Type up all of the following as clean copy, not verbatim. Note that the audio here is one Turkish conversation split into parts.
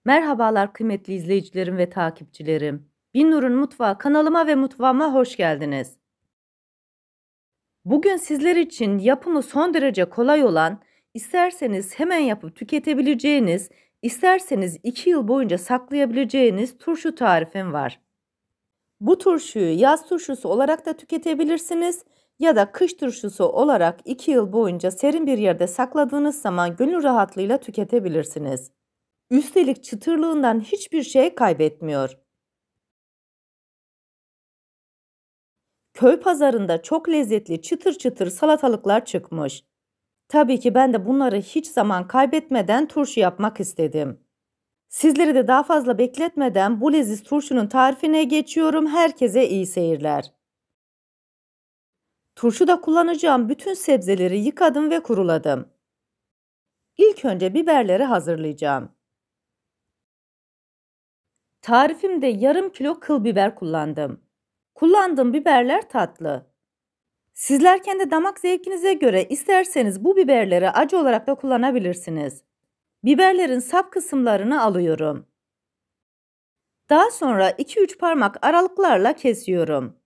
Merhabalar kıymetli izleyicilerim ve takipçilerim. Binnur'un Mutfağı kanalıma ve mutfağıma hoş geldiniz. Bugün sizler için yapımı son derece kolay olan, isterseniz hemen yapıp tüketebileceğiniz, isterseniz 2 yıl boyunca saklayabileceğiniz turşu tarifim var. Bu turşuyu yaz turşusu olarak da tüketebilirsiniz ya da kış turşusu olarak 2 yıl boyunca serin bir yerde sakladığınız zaman gönül rahatlığıyla tüketebilirsiniz. Üstelik çıtırlığından hiçbir şey kaybetmiyor. Köy pazarında çok lezzetli çıtır çıtır salatalıklar çıkmış. Tabii ki ben de bunları hiç zaman kaybetmeden turşu yapmak istedim. Sizleri de daha fazla bekletmeden bu leziz turşunun tarifine geçiyorum. Herkese iyi seyirler. Turşuda kullanacağım bütün sebzeleri yıkadım ve kuruladım. İlk önce biberleri hazırlayacağım. Tarifimde yarım kilo kıl biber kullandım. Kullandığım biberler tatlı. Sizler kendi damak zevkinize göre isterseniz bu biberleri acı olarak da kullanabilirsiniz. Biberlerin sap kısımlarını alıyorum. Daha sonra 2-3 parmak aralıklarla kesiyorum.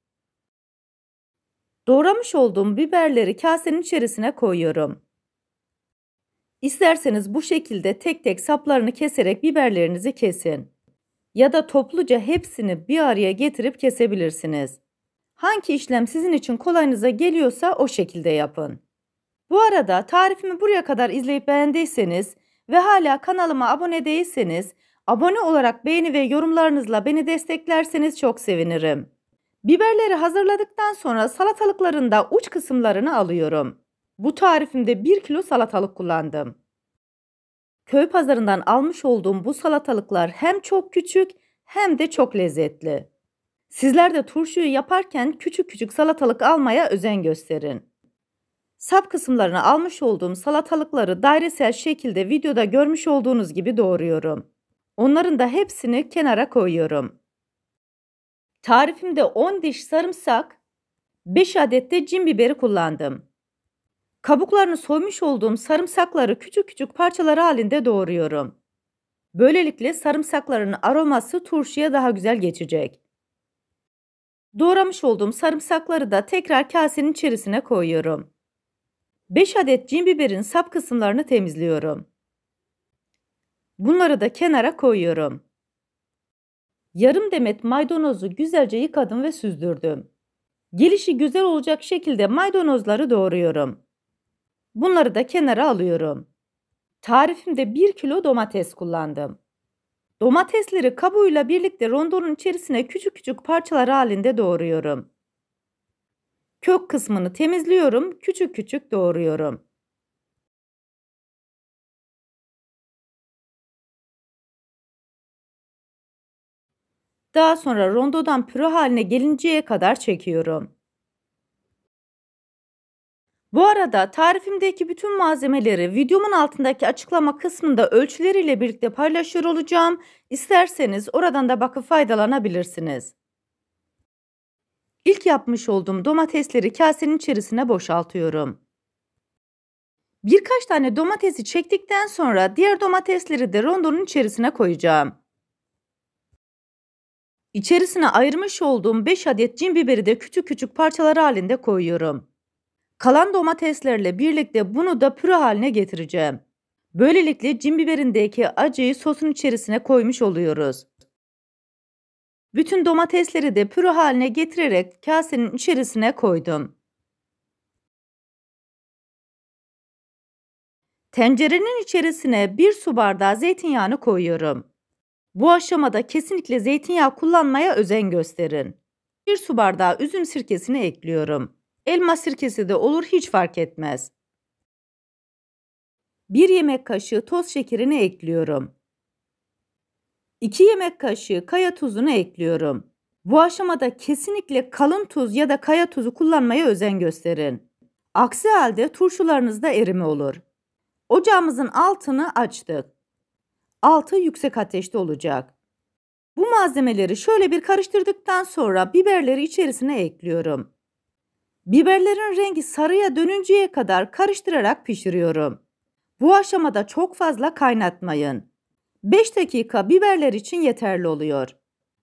Doğramış olduğum biberleri kasenin içerisine koyuyorum. İsterseniz bu şekilde tek tek saplarını keserek biberlerinizi kesin. Ya da topluca hepsini bir araya getirip kesebilirsiniz. Hangi işlem sizin için kolayınıza geliyorsa o şekilde yapın. Bu arada tarifimi buraya kadar izleyip beğendiyseniz ve hala kanalıma abone değilseniz, abone olarak beğeni ve yorumlarınızla beni desteklerseniz çok sevinirim. Biberleri hazırladıktan sonra salatalıkların da uç kısımlarını alıyorum. Bu tarifimde 1 kilo salatalık kullandım. Köy pazarından almış olduğum bu salatalıklar hem çok küçük hem de çok lezzetli. Sizler de turşuyu yaparken küçük küçük salatalık almaya özen gösterin. Sap kısımlarını almış olduğum salatalıkları dairesel şekilde videoda görmüş olduğunuz gibi doğruyorum. Onların da hepsini kenara koyuyorum. Tarifimde 10 diş sarımsak, 5 adet de cin biberi kullandım. Kabuklarını soymuş olduğum sarımsakları küçük küçük parçalar halinde doğruyorum. Böylelikle sarımsakların aroması turşuya daha güzel geçecek. Doğramış olduğum sarımsakları da tekrar kasenin içerisine koyuyorum. 5 adet cin biberin sap kısımlarını temizliyorum. Bunları da kenara koyuyorum. Yarım demet maydanozu güzelce yıkadım ve süzdürdüm. Gelişi güzel olacak şekilde maydanozları doğruyorum. Bunları da kenara alıyorum. Tarifimde 1 kilo domates kullandım. Domatesleri kabuğuyla birlikte rondonun içerisine küçük küçük parçalar halinde doğruyorum. Kök kısmını temizliyorum, küçük küçük doğruyorum. Daha sonra rondodan püre haline gelinceye kadar çekiyorum. Bu arada tarifimdeki bütün malzemeleri videomun altındaki açıklama kısmında ölçüleriyle birlikte paylaşıyor olacağım. İsterseniz oradan da bakıp faydalanabilirsiniz. İlk yapmış olduğum domatesleri kasenin içerisine boşaltıyorum. Birkaç tane domatesi çektikten sonra diğer domatesleri de rondonun içerisine koyacağım. İçerisine ayırmış olduğum 5 adet cin biberi de küçük küçük parçalar halinde koyuyorum. Kalan domateslerle birlikte bunu da püre haline getireceğim. Böylelikle cin biberindeki acıyı sosun içerisine koymuş oluyoruz. Bütün domatesleri de püre haline getirerek kasenin içerisine koydum. Tencerenin içerisine 1 su bardağı zeytinyağını koyuyorum. Bu aşamada kesinlikle zeytinyağı kullanmaya özen gösterin. 1 su bardağı üzüm sirkesini ekliyorum. Elma sirkesi de olur, hiç fark etmez. 1 yemek kaşığı toz şekerini ekliyorum. 2 yemek kaşığı kaya tuzunu ekliyorum. Bu aşamada kesinlikle kalın tuz ya da kaya tuzu kullanmaya özen gösterin. Aksi halde turşularınızda erime olur. Ocağımızın altını açtık. Altı yüksek ateşte olacak. Bu malzemeleri şöyle bir karıştırdıktan sonra biberleri içerisine ekliyorum. Biberlerin rengi sarıya dönünceye kadar karıştırarak pişiriyorum. Bu aşamada çok fazla kaynatmayın. 5 dakika biberler için yeterli oluyor.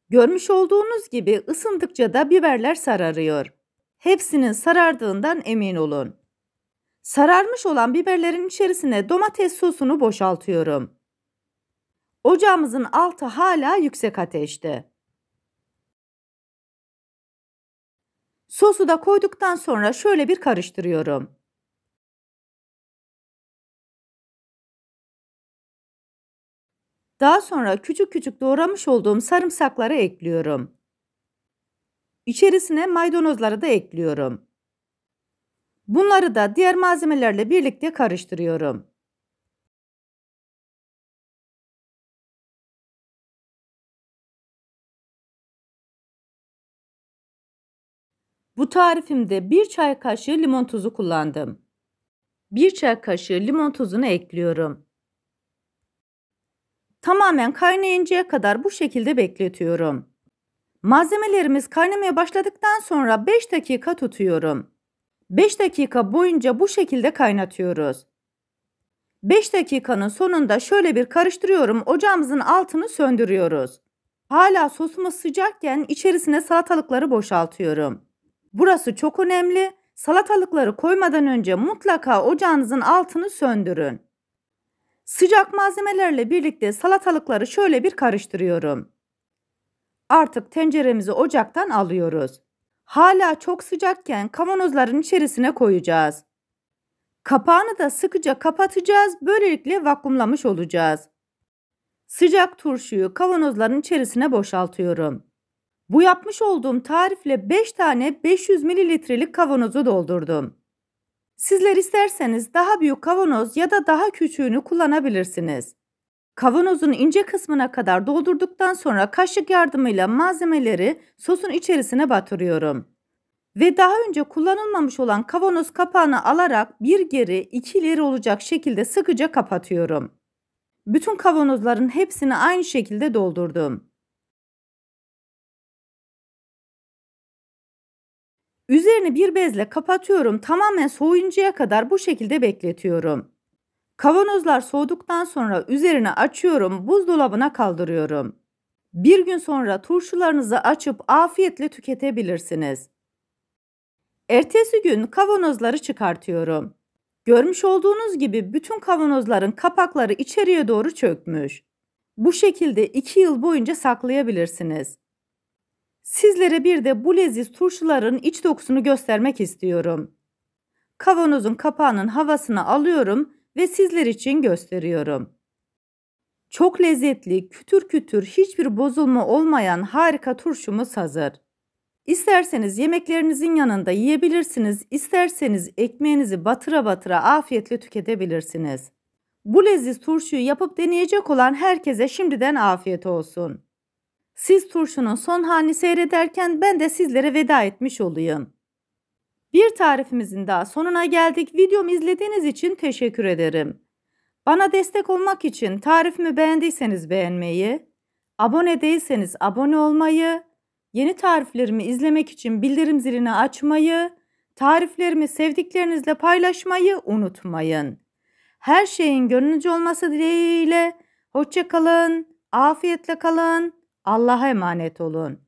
Görmüş olduğunuz gibi ısındıkça da biberler sararıyor. Hepsinin sarardığından emin olun. Sararmış olan biberlerin içerisine domates sosunu boşaltıyorum. Ocağımızın altı hala yüksek ateşte. Sosu da koyduktan sonra şöyle bir karıştırıyorum. Daha sonra küçük küçük doğramış olduğum sarımsakları ekliyorum. İçerisine maydanozları da ekliyorum. Bunları da diğer malzemelerle birlikte karıştırıyorum. Bu tarifimde 1 çay kaşığı limon tuzu kullandım. 1 çay kaşığı limon tuzunu ekliyorum. Tamamen kaynayıncaya kadar bu şekilde bekletiyorum. Malzemelerimiz kaynamaya başladıktan sonra 5 dakika tutuyorum. 5 dakika boyunca bu şekilde kaynatıyoruz. 5 dakikanın sonunda şöyle bir karıştırıyorum. Ocağımızın altını söndürüyoruz. Hala sosumuz sıcakken içerisine salatalıkları boşaltıyorum. Burası çok önemli. Salatalıkları koymadan önce mutlaka ocağınızın altını söndürün. Sıcak malzemelerle birlikte salatalıkları şöyle bir karıştırıyorum. Artık tenceremizi ocaktan alıyoruz. Hala çok sıcakken kavanozların içerisine koyacağız. Kapağını da sıkıca kapatacağız. Böylelikle vakumlamış olacağız. Sıcak turşuyu kavanozların içerisine boşaltıyorum. Bu yapmış olduğum tarifle 5 tane 500 mililitrelik kavanozu doldurdum. Sizler isterseniz daha büyük kavanoz ya da daha küçüğünü kullanabilirsiniz. Kavanozun ince kısmına kadar doldurduktan sonra kaşık yardımıyla malzemeleri sosun içerisine batırıyorum. Ve daha önce kullanılmamış olan kavanoz kapağını alarak bir geri 2 ileri olacak şekilde sıkıca kapatıyorum. Bütün kavanozların hepsini aynı şekilde doldurdum. Üzerini bir bezle kapatıyorum. Tamamen soğuyuncaya kadar bu şekilde bekletiyorum. Kavanozlar soğuduktan sonra üzerini açıyorum. Buzdolabına kaldırıyorum. Bir gün sonra turşularınızı açıp afiyetle tüketebilirsiniz. Ertesi gün kavanozları çıkartıyorum. Görmüş olduğunuz gibi bütün kavanozların kapakları içeriye doğru çökmüş. Bu şekilde 2 yıl boyunca saklayabilirsiniz. Sizlere bir de bu leziz turşuların iç dokusunu göstermek istiyorum. Kavanozun kapağının havasını alıyorum ve sizler için gösteriyorum. Çok lezzetli, kütür kütür, hiçbir bozulma olmayan harika turşumuz hazır. İsterseniz yemeklerinizin yanında yiyebilirsiniz, isterseniz ekmeğinizi batıra batıra afiyetle tüketebilirsiniz. Bu leziz turşuyu yapıp deneyecek olan herkese şimdiden afiyet olsun. Siz turşunun son halini seyrederken ben de sizlere veda etmiş olayım. Bir tarifimizin daha sonuna geldik. Videomu izlediğiniz için teşekkür ederim. Bana destek olmak için tarifimi beğendiyseniz beğenmeyi, abone değilseniz abone olmayı, yeni tariflerimi izlemek için bildirim zilini açmayı, tariflerimi sevdiklerinizle paylaşmayı unutmayın. Her şeyin gönlünüzce olması dileğiyle hoşça kalın, afiyetle kalın, Allah'a emanet olun.